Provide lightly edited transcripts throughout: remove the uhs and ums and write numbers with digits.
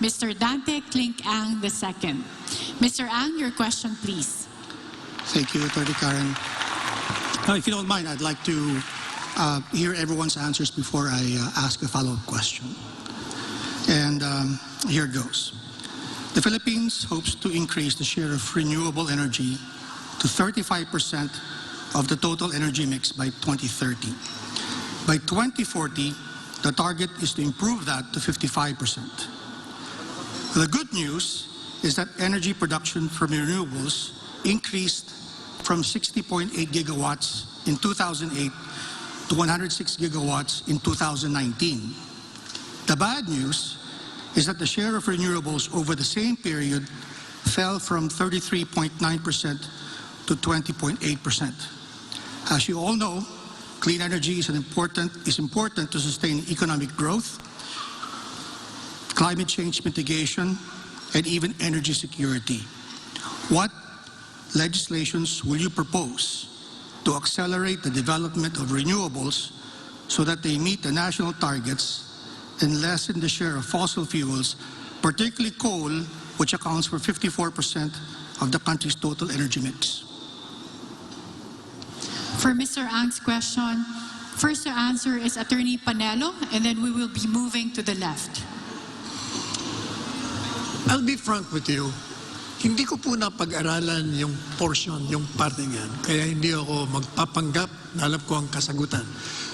Mr. Dante Clink Ang II. Mr. Ang, your question, please. Thank you, Attorney Karen. If you don't mind, I'd like to hear everyone's answers before I ask a follow-up question. And here it goes. The Philippines hopes to increase the share of renewable energy to 35% of the total energy mix by 2030. By 2040, the target is to improve that to 55%. The good news is that energy production from renewables increased from 60.8 gigawatts in 2008 to 106 gigawatts in 2019. The bad news is that the share of renewables over the same period fell from 33.9% to 20.8%. As you all know, clean energy is important to sustain economic growth, climate change mitigation, and even energy security. What legislations will you propose to accelerate the development of renewables so that they meet the national targets and lessen the share of fossil fuels, particularly coal, which accounts for 54% of the country's total energy mix? For Mr. Ang's question, first to answer is Attorney Panelo, and then we will be moving to the left. I'll be frank with you. Hindi ko po napag-aralan yung portion, yung parte niyan. Kaya hindi ako magpapanggap na alam ko ang kasagutan.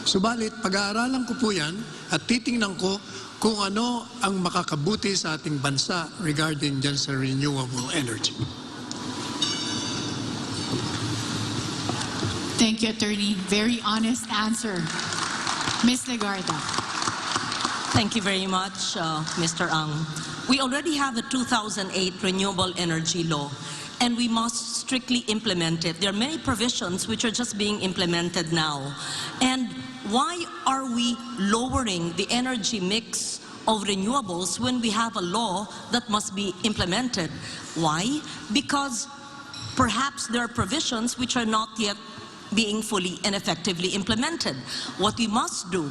Subalit, pag-aaralan ko po yan at titingnan ko kung ano ang makakabuti sa ating bansa regarding dyan sa renewable energy. Thank you, Attorney. Very honest answer. Ms. Legarda. Thank you very much, Mr. Ang. We already have the 2008 Renewable Energy Law, and we must strictly implement it. There are many provisions which are just being implemented now. And why are we lowering the energy mix of renewables when we have a law that must be implemented? Why? Because perhaps there are provisions which are not yet being fully and effectively implemented. What we must do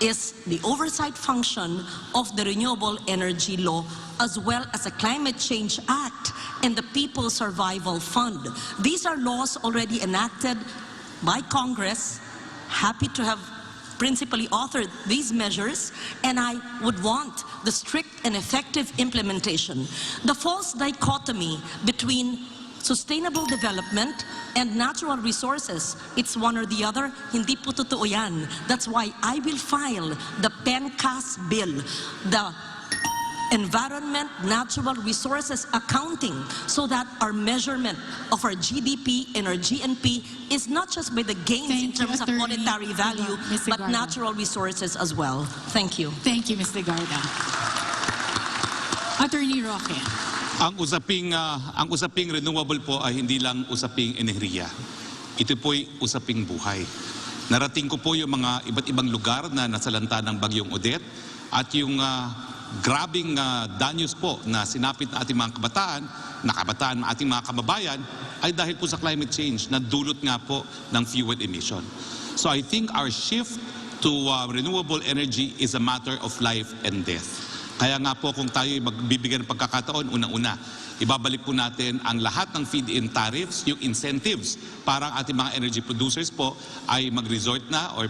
is the oversight function of the Renewable Energy Law, as well as the Climate Change Act and the People's Survival Fund. These are laws already enacted by Congress. Happy to have principally authored these measures, and I would want the strict and effective implementation. The false dichotomy between sustainable development and natural resources, it's one or the other, hindi po totoo yan. That's why I will file the PENCAS bill, the Environment Natural Resources Accounting, so that our measurement of our GDP and our GNP is not just by the gains in terms of monetary value, but natural resources as well. Thank you. Thank you, Ms. Legarda. Attorney Roque. Ang usaping renewable po ay hindi lang usaping enerhiya. Ito po'y usaping buhay. Narating ko po yung mga iba't ibang lugar na nasalanta ng bagyong Odette at yung grabing danyos po na sinapit na ating mga kabataan ng ating mga kababayan ay dahil po sa climate change na dulot nga po ng fuel emission. So I think our shift to renewable energy is a matter of life and death. Kaya nga po kung tayo magbibigyan ng pagkakataon, unang-una, ibabalik po natin ang lahat ng feed-in tariffs, yung incentives para ang ating mga energy producers po ay mag-resort na or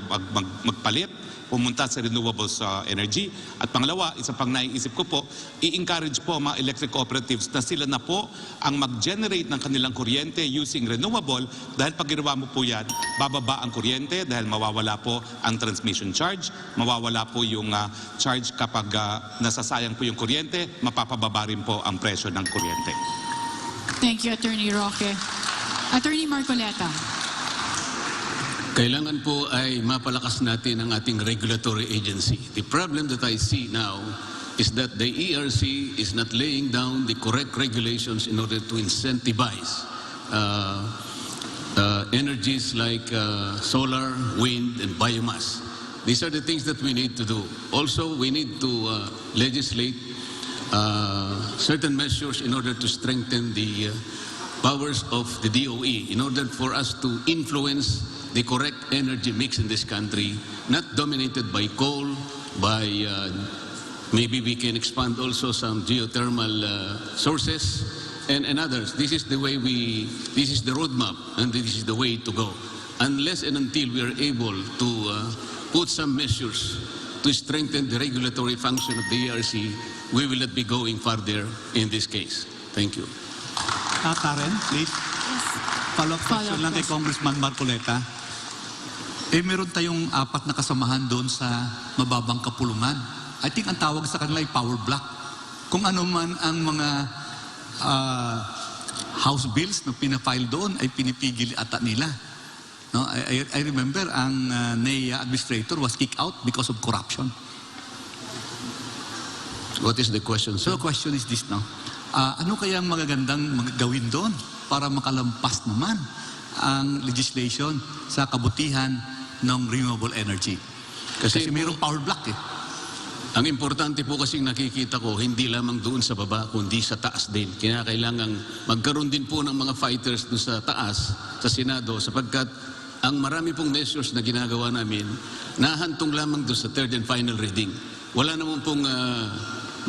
magpalit, pumunta sa renewables energy. At pangalawa, isa pang naiisip ko po, i-encourage po mga electric cooperatives na sila na po ang mag-generate ng kanilang kuryente using renewable dahil pag ginawa mo po yan, bababa ang kuryente dahil mawawala po ang transmission charge, mawawala po yung charge kapag nasasayang po yung kuryente, mapapababa rin po ang presyo ng kuryente. Thank you, Attorney Roque. Attorney Marcoleta. Kailangan po ay mapalakas natin ang ating regulatory agency. The problem that I see now is that the ERC is not laying down the correct regulations in order to incentivize energies like solar, wind, and biomass. These are the things that we need to do. Also, we need to legislate certain measures in order to strengthen the powers of the DOE in order for us to influence the correct energy mix in this country, not dominated by coal, by Maybe we can expand also some geothermal sources and others. This is the way this is the roadmap, and this is the way to go. Unless and until we are able to put some measures to strengthen the regulatory function of the ERC, we will not be going further in this case. Thank you. Karen, please. Follow-up question lang kay Congressman Marcoleta. Meron tayong 4 na kasamahan doon sa mababang kapulungan. I think ang tawag sa kanila ay power block. Kung ano man ang mga house bills na pinafile doon ay pinipigil ata nila. No, I remember ang NEA administrator was kicked out because of corruption. What is the question, So sir? the question is this now. Ano kayang magagandang gawin doon para makalampas naman ang legislation sa kabutihan ng renewable energy? Kasi mayroong power block eh. Ang importante po kasing nakikita ko, hindi lamang doon sa baba, kundi sa taas din. Kaya kailangan magkaroon din po ng mga fighters doon sa taas, sa Senado, sapagkat ang marami pong measures na ginagawa namin, nahantong lamang doon sa third and final reading. Wala naman pong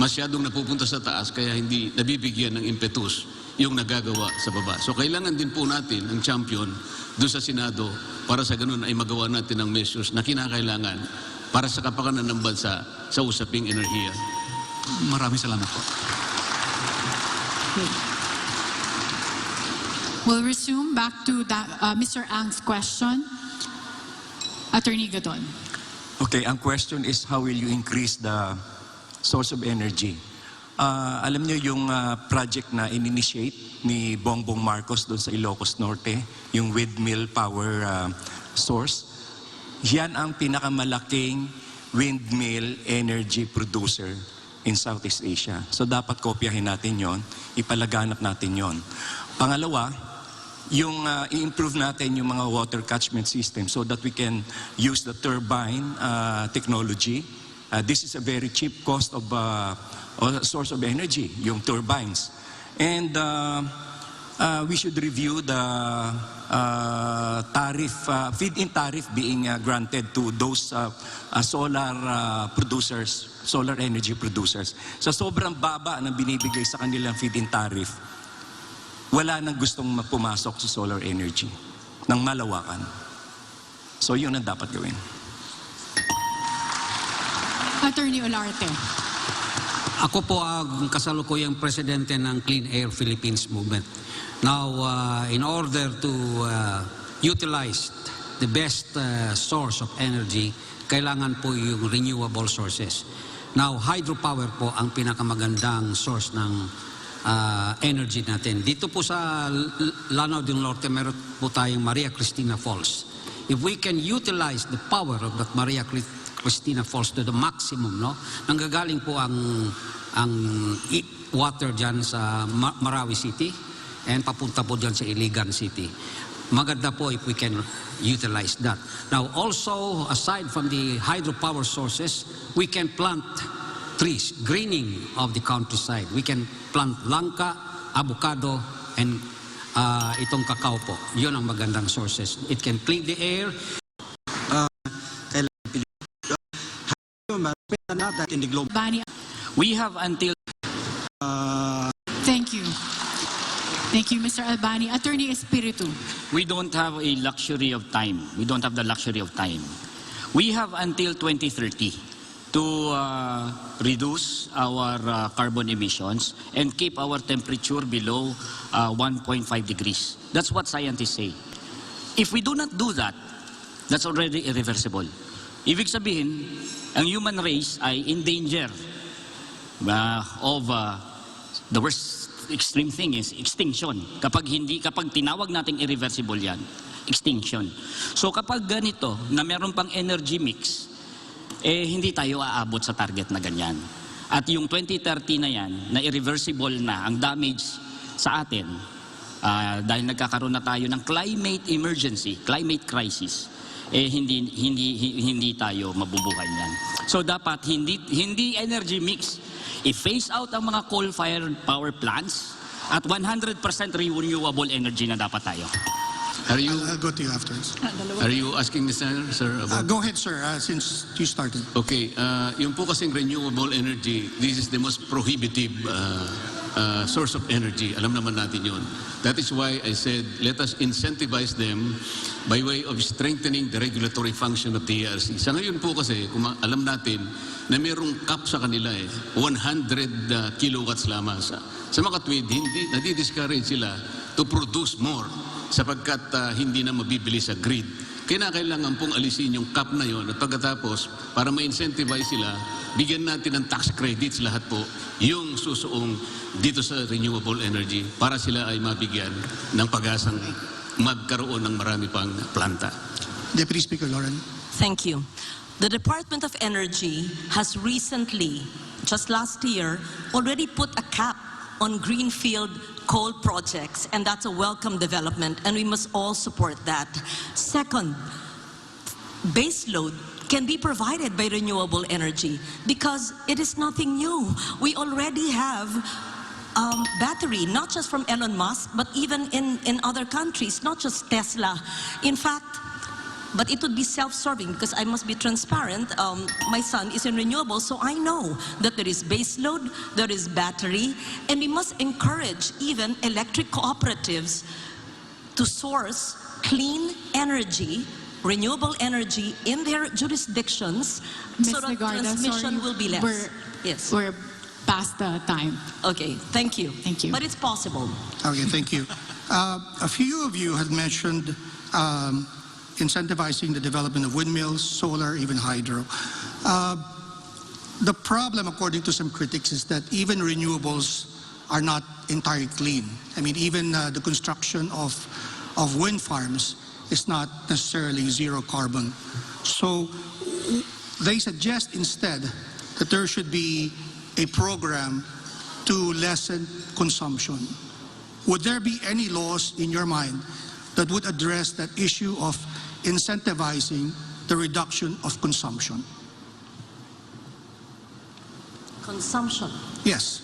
masyadong napupunta sa taas, kaya hindi nabibigyan ng impetus yung nagagawa sa baba. So kailangan din po natin ang champion doon sa Senado para sa ganun ay magawa natin ang measures na kinakailangan para sa kapakanan ng bansa sa usaping enerhiya. Maraming salamat po. We'll resume back to Mr. Ang's question. Attorney Gadon. Okay, ang question is how will you increase the source of energy? Alam niyo yung project na in-initiate ni Bongbong Marcos doon sa Ilocos Norte, yung windmill power source. Yan ang pinakamalaking windmill energy producer in Southeast Asia. So dapat kopyahin natin yon, ipalaganap natin yon. Pangalawa, yung i-improve natin yung mga water catchment system so that we can use the turbine technology. This is a very cheap cost of source of energy, yung turbines. And we should review the tariff, feed-in tariff being granted to those solar producers, solar energy producers. Sa sobrang baba na binibigay sa kanilang feed-in tariff, wala nang gustong pumasok sa solar energy ng malawakan. So yun ang dapat gawin. Attorney Olarte. Ako po ang kasalukuyang presidente ng Clean Air Philippines Movement. Now, in order to utilize the best source of energy, kailangan po yung renewable sources. Now, hydropower po ang pinakamagandang source ng energy natin. Dito po sa Lanao del Norte, meron po tayong Maria Cristina Falls. If we can utilize the power of that Maria Cristina Falls to the maximum, no? Nanggagaling po ang water dyan sa Marawi City and papunta po dyan sa Iligan City. Maganda po if we can utilize that. Now also, aside from the hydropower sources, we can plant trees, greening of the countryside. We can plant langka, avocado, and itong kakao po. Yun ang magandang sources. It can clean the air. Bani. We have until Thank you. Thank you, Mr. Albani. Attorney Espiritu. we don't have a luxury of time. We don't have the luxury of time. We have until 2030 to reduce our carbon emissions and keep our temperature below 1.5 degrees. That's what scientists say. If we do not do that, that's already irreversible. Ibig sabihin, ang human race ay in danger of the worst extreme thing is extinction. Kapag tinawag nating irreversible yan, extinction. So kapag ganito, na meron pang energy mix, hindi tayo aabot sa target na ganyan. At yung 2030 na yan, na irreversible na ang damage sa atin, dahil nagkakaroon na tayo ng climate emergency, climate crisis, hindi tayo mabubuhay yan. So dapat hindi energy mix, i-phase out ang mga coal-fired power plants at 100% renewable energy na dapat tayo. Are you I'll go to you afterwards. are you asking the senator, sir, about? Go ahead, sir, since you started. Okay, yung po kasing renewable energy, this is the most prohibitive source of energy. Alam naman natin yun. That is why I said, let us incentivize them by way of strengthening the regulatory function of the ERC. Sa ngayon po kasi, kung alam natin na mayroong cap sa kanila 100 kilowatts lamang. Sa mga katwid, nadi-discourage sila to produce more sapagkat hindi na mabibili sa grid. Kailangan pong alisin yung cap na yon at pagkatapos, para ma-incentivize sila, bigyan natin ng tax credits lahat po yung susuong dito sa renewable energy para sila ay mabigyan ng pag-asang magkaroon ng marami pang planta. Deputy Speaker Lauren. Thank you. The Department of Energy has recently, just last year, already put a cap on greenfield coal projects, and that's a welcome development, and we must all support that. Second, baseload can be provided by renewable energy because it is nothing new. We already have battery, not just from Elon Musk, but even in other countries, not just Tesla. In fact, but it would be self-serving because I must be transparent. My son is in renewable, so I know that there is base load, there is battery, and we must encourage even electric cooperatives to source clean energy, renewable energy in their jurisdictions so that transmission will be less. We're past the time. Okay, thank you. Thank you. But it's possible. Okay, thank you. A few of you had mentioned incentivizing the development of windmills, solar, even hydro. The problem, according to some critics, is that even renewables are not entirely clean. I mean, even the construction of wind farms is not necessarily zero carbon. So they suggest instead that there should be a program to lessen consumption. Would there be any laws in your mind that would address that issue of incentivizing the reduction of consumption? Consumption. Yes,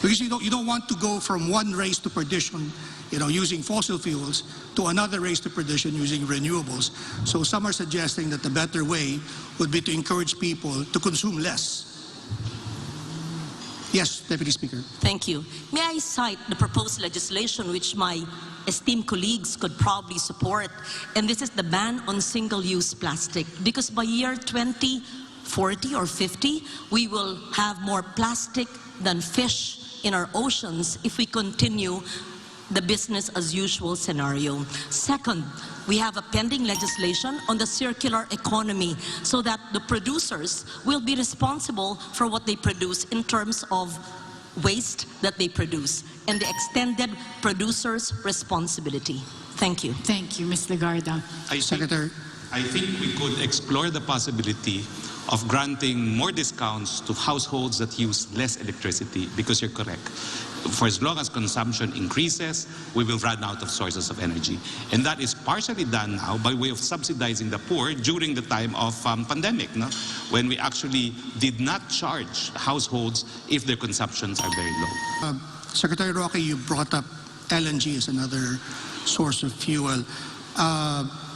because you don't want to go from one race to perdition, using fossil fuels, to another race to perdition using renewables. So some are suggesting that the better way would be to encourage people to consume less. Yes, Deputy Speaker. Thank you. May I cite the proposed legislation which my esteemed colleagues could probably support, and this is the ban on single-use plastic, because by year 2040 or 50, we will have more plastic than fish in our oceans if we continue the business as usual scenario. Second, we have a pending legislation on the circular economy so that the producers will be responsible for what they produce in terms of waste that they produce and the extended producer's responsibility. Thank you. Thank you, Ms. Legarda. Secretary. I think we could explore the possibility of granting more discounts to households that use less electricity, because you're correct. For as long as consumption increases, we will run out of sources of energy. And that is partially done now by way of subsidizing the poor during the time of pandemic, no? When we actually did not charge households if their consumptions are very low. Secretary Roque, you brought up LNG as another source of fuel.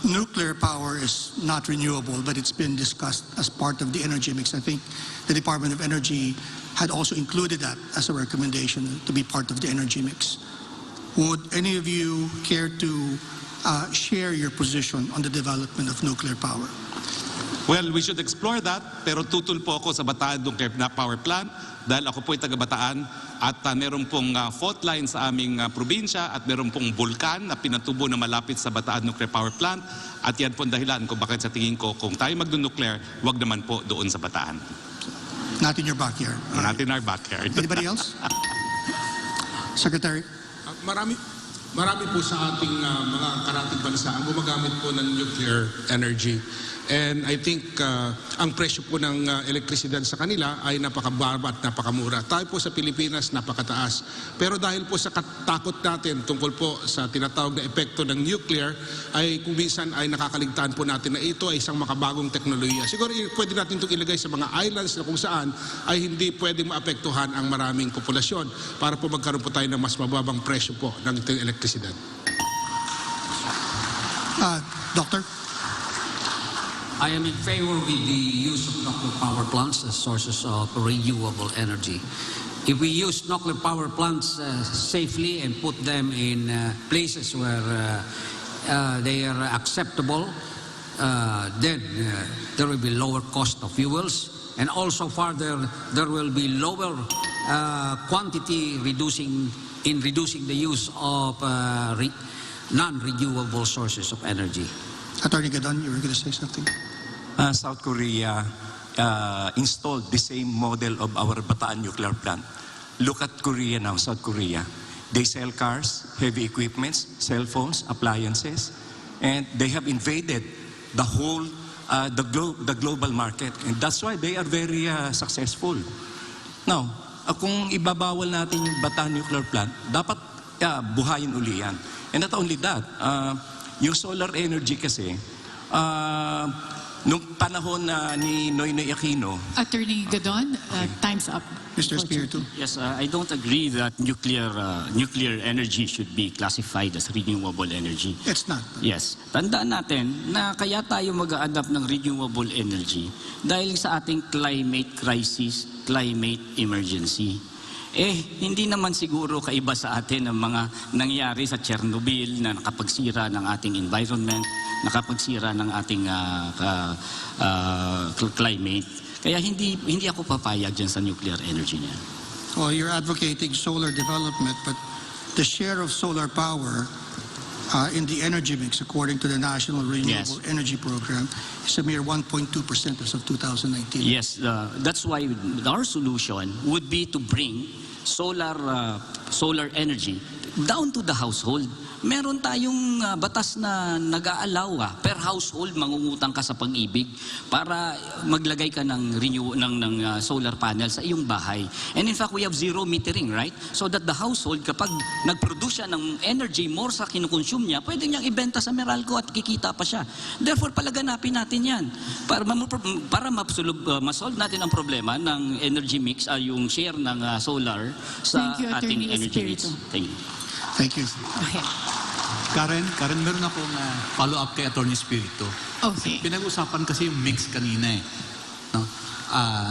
Nuclear power is not renewable, but it's been discussed as part of the energy mix. I think the Department of Energy had also included that as a recommendation to be part of the energy mix. Would any of you care to share your position on the development of nuclear power? Well, we should explore that, pero tutol po ako sa Bataan Nuclear Power Plant dahil ako po ay taga-Bataan at meron pong fault line sa aming probinsya at meron pong bulkan na pinatubo na malapit sa Bataan Nuclear Power Plant at yan po ang dahilan kung bakit sa tingin ko kung tayo magno-nuclear, wag naman po doon sa Bataan. Not in your backyard. Not in our backyard. Anybody else? Secretary. Marami po sa ating mga karatig bansa ang gumagamit po ng nuclear energy. And I think ang presyo po ng elektrisidad sa kanila ay napakababa at napakamura. Tayo po sa Pilipinas napakataas. Pero dahil po sa takot natin tungkol po sa tinatawag na epekto ng nuclear, ay kung minsan ay nakakaligtaan po natin na ito ay isang makabagong teknolohiya. Siguro pwede natin itong ilagay sa mga islands na kung saan ay hindi pwedeng maapektuhan ang maraming populasyon para po magkaroon po tayo ng mas mababang presyo po ng elektrisidad. Doctor? I am in favor with the use of nuclear power plants as sources of renewable energy. If we use nuclear power plants safely and put them in places where they are acceptable, then there will be lower cost of fuels, and also further there will be lower quantity reducing the use of non-renewable sources of energy. Attorney Gadon, you were going to say something? South Korea installed the same model of our Bataan nuclear plant. Look at Korea now, South Korea. They sell cars, heavy equipments, cell phones, appliances, and they have invaded the whole, the global market. And that's why they are very successful. Now, kung ibabawal natin yung Bataan nuclear plant, dapat buhayin uli yan. And not only that, yung solar energy kasi, nung panahon ni Noynoy Aquino. Attorney Gadon, time's up. Mr. Espiritu? Yes, I don't agree that nuclear energy should be classified as renewable energy. It's not. Yes. Tandaan natin na kaya tayo mag-a-adapt ng renewable energy dahil sa ating climate crisis, climate emergency. Hindi naman siguro kaiba sa atin ang mga nangyari sa Chernobyl na nakapagsira ng ating environment, nakapagsira ng ating climate. Kaya hindi ako papayag dyan sa nuclear energy niya. Well, you're advocating solar development, but the share of solar power in the energy mix, according to the National Renewable Energy Program, is a mere 1.2% as of 2019. Yes, that's why our solution would be to bring solar energy down to the household. Meron tayong batas na nag-aalaw per household mangungutang ka sa Pag-ibig para maglagay ka ng solar panel sa iyong bahay. And in fact, we have zero metering, right? So that the household, kapag nag-produce siya ng energy more sa kinukonsume niya, pwede niyang ibenta sa Meralco at kikita pa siya. Therefore, palaganapin natin yan para masolve natin ang problema ng energy mix, yung share ng solar sa ating energy mix. Thank you. Thank you. Okay. Karen, meron akong follow-up kay Attorney Espiritu. Okay. Pinag-usapan kasi yung mix kanina eh. No?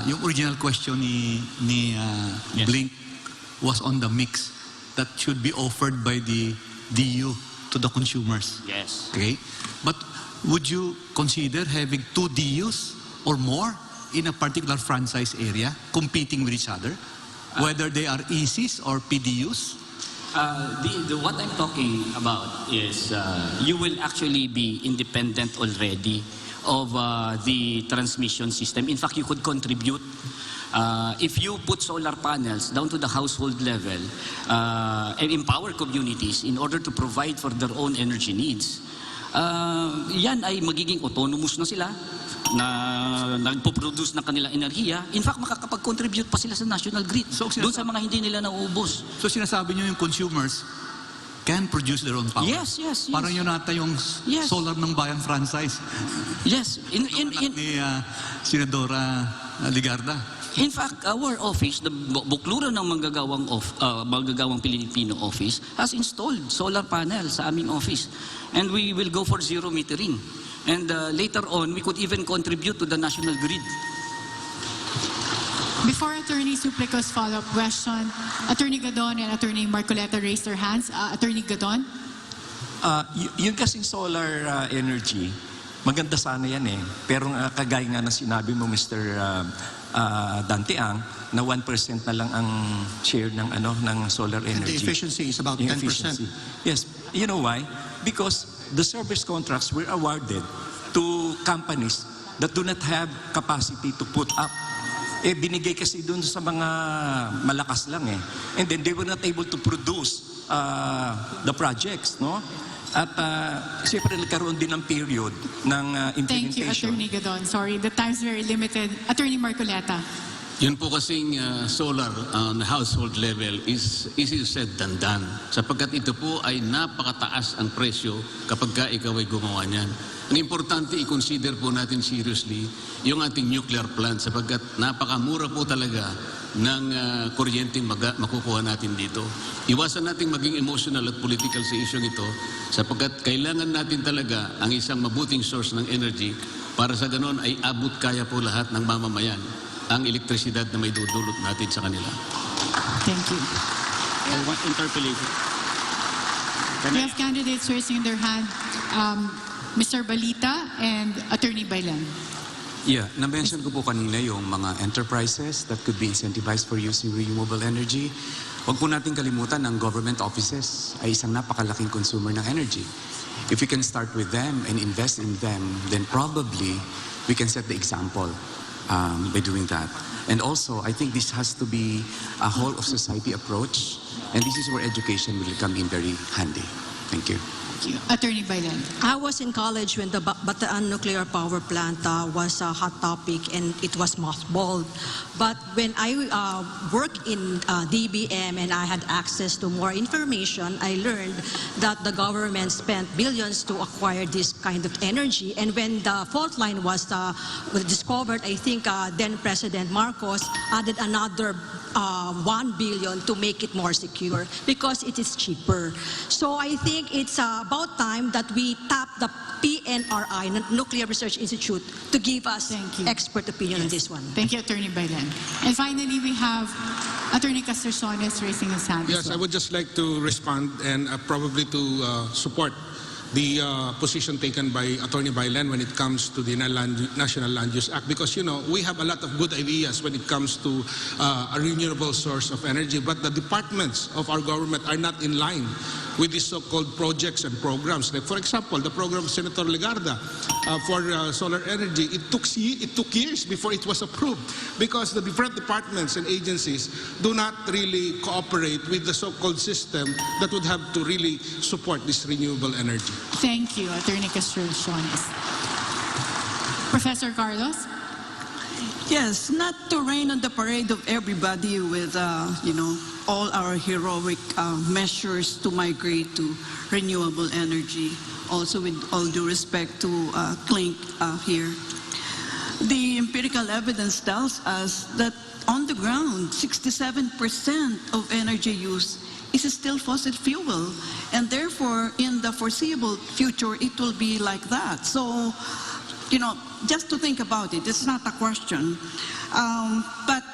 Yung original question ni Blink was on the mix that should be offered by the DU to the consumers. Yes. Okay? But would you consider having 2 DUs or more in a particular franchise area competing with each other? Whether they are ECs or PDUs? What I'm talking about is you will actually be independent already of the transmission system. In fact, you could contribute. If you put solar panels down to the household level and empower communities in order to provide for their own energy needs, yan ay magiging autonomous na sila, na nagpo-produce ng kanilang enerhiya. In fact, makakapag-contribute pa sila sa national grid. So, doon sa mga hindi nila nauubos. So sinasabi nyo yung consumers can produce their own power? Yes. Parang yun nata yung solar ng bayan franchise. Yes. Ni Senadora Ligarda. In fact, our office, the Bukluran ng Manggagawang Pilipino office, has installed solar panel sa aming office. And we will go for zero metering. And later on, we could even contribute to the national grid. Before Attorney Suplico's follow-up question, Attorney Gadon and Attorney Marcoleta raised their hands. Attorney Gadon? Yung kasing solar energy, maganda sana yan eh. Pero kagaya nga na sinabi mo, Mr. Dantiang, na 1% na lang ang share ng solar energy. And the efficiency is about 10%. Efficiency. Yes. You know why? Because the service contracts were awarded to companies that do not have capacity to put up. Binigay kasi dun sa mga malakas lang eh. And then they were not able to produce the projects, no? At siyempre nagkaroon din ng period ng implementation. Thank you, Attorney Gadon. Sorry, the time's very limited. Attorney Marcoleta. Yun po kasing solar on household level is easier said than done. Sapagkat ito po ay napakataas ang presyo kapag ka ikaw ay gumawa niyan. Ang importante, i-consider po natin seriously yung ating nuclear plant sapagkat napakamura po talaga ng kuryente makukuha natin dito. Iwasan nating maging emotional at political sa issue ito sapagkat kailangan natin talaga ang isang mabuting source ng energy para sa ganon ay abot kaya po lahat ng mamamayan ang elektrisidad na may dudulot natin sa kanila. Thank you. One interpellation. We have candidates raising their hand. Mr. Balita and Attorney Bailan. Yeah, na-mention ko po kanina yung mga enterprises that could be incentivized for using renewable energy. Huwag po natin kalimutan ang government offices ay isang napakalaking consumer ng energy. If we can start with them and invest in them, then probably we can set the example by doing that. And also, I think this has to be a whole of society approach, and this is where education will come in very handy. Thank you. Attorney Bailan. I was in college when the Bataan nuclear power plant was a hot topic and it was mothballed. But when I worked in DBM and I had access to more information, I learned that the government spent billions to acquire this kind of energy. And when the fault line was discovered, I think then President Marcos added another 1 billion to make it more secure because it is cheaper. So I think it's about time that we tap the PNRI, Nuclear Research Institute, to give us expert opinion on this one. Thank you, Attorney Bailan. And finally, we have Attorney Castersones raising his hand. Yes, I would just like to respond and probably to support the position taken by Attorney Bailan when it comes to the National Land Use Act, because, you know, we have a lot of good ideas when it comes to a renewable source of energy, but the departments of our government are not in line with these so-called projects and programs. Like, for example, the program of Senator Legarda for solar energy, it took years before it was approved because the different departments and agencies do not really cooperate with the so-called system that would have to really support this renewable energy. Thank you, Attorney Castersones. Professor Carlos? Yes, not to rain on the parade of everybody with, all our heroic measures to migrate to renewable energy. Also, with all due respect to Klink here. The empirical evidence tells us that on the ground, 67% of energy use is still fossil fuel. And therefore, in the foreseeable future, it will be like that. So, just to think about it, it's not a question. But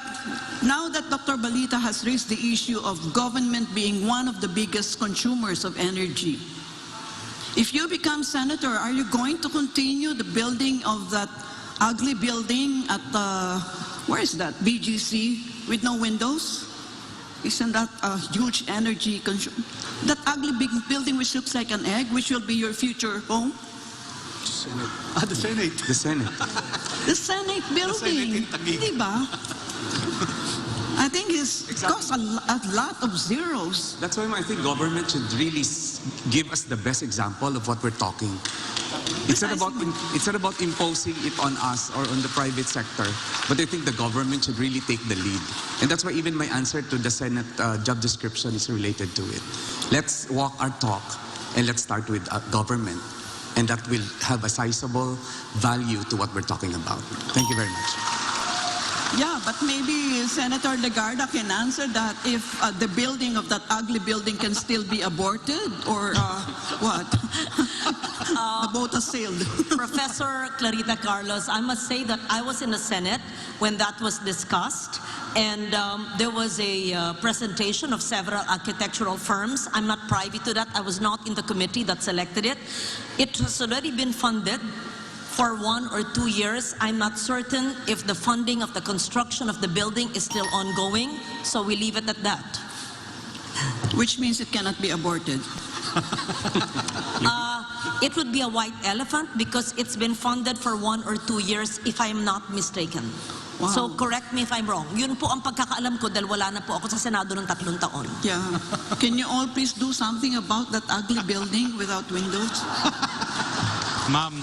now that Dr. Balita has raised the issue of government being one of the biggest consumers of energy, if you become senator, are you going to continue the building of that ugly building at, where is that, BGC, with no windows? Isn't that a huge energy consumer? That ugly big building which looks like an egg, which will be your future home? Senate. The Senate. The Senate. The Senate building. Diba? I think it's cost a lot of zeros. That's why I think government should really give us the best example of what we're talking. It's not about imposing it on us or on the private sector, but I think the government should really take the lead. And that's why even my answer to the Senate job description is related to it. Let's walk our talk and let's start with government. And that will have a sizable value to what we're talking about. Thank you very much. Yeah, but maybe Senator Legarda can answer that if the building of that ugly building can still be aborted or what? The boat has sailed. Professor Clarita Carlos, I must say that I was in the Senate when that was discussed. And there was a presentation of several architectural firms. I'm not privy to that. I was not in the committee that selected it. It has already been funded for 1 or 2 years. I'm not certain if the funding of the construction of the building is still ongoing, so we leave it at that. Which means it cannot be aborted. It would be a white elephant because it's been funded for 1 or 2 years, if I'm not mistaken. Wow. So correct me if I'm wrong. Yun po ang pagkakaalam ko dahil wala na po ako sa Senado ng 3 taon. Yeah. Can you all please do something about that ugly building without windows? Ma'am,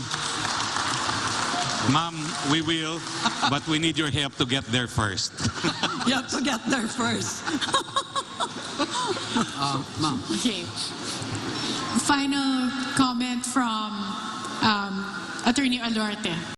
Ma'am, we will, but we need your help to get there first. You have to get there first. Ma'am. Okay. Final comment from Attorney Alorte.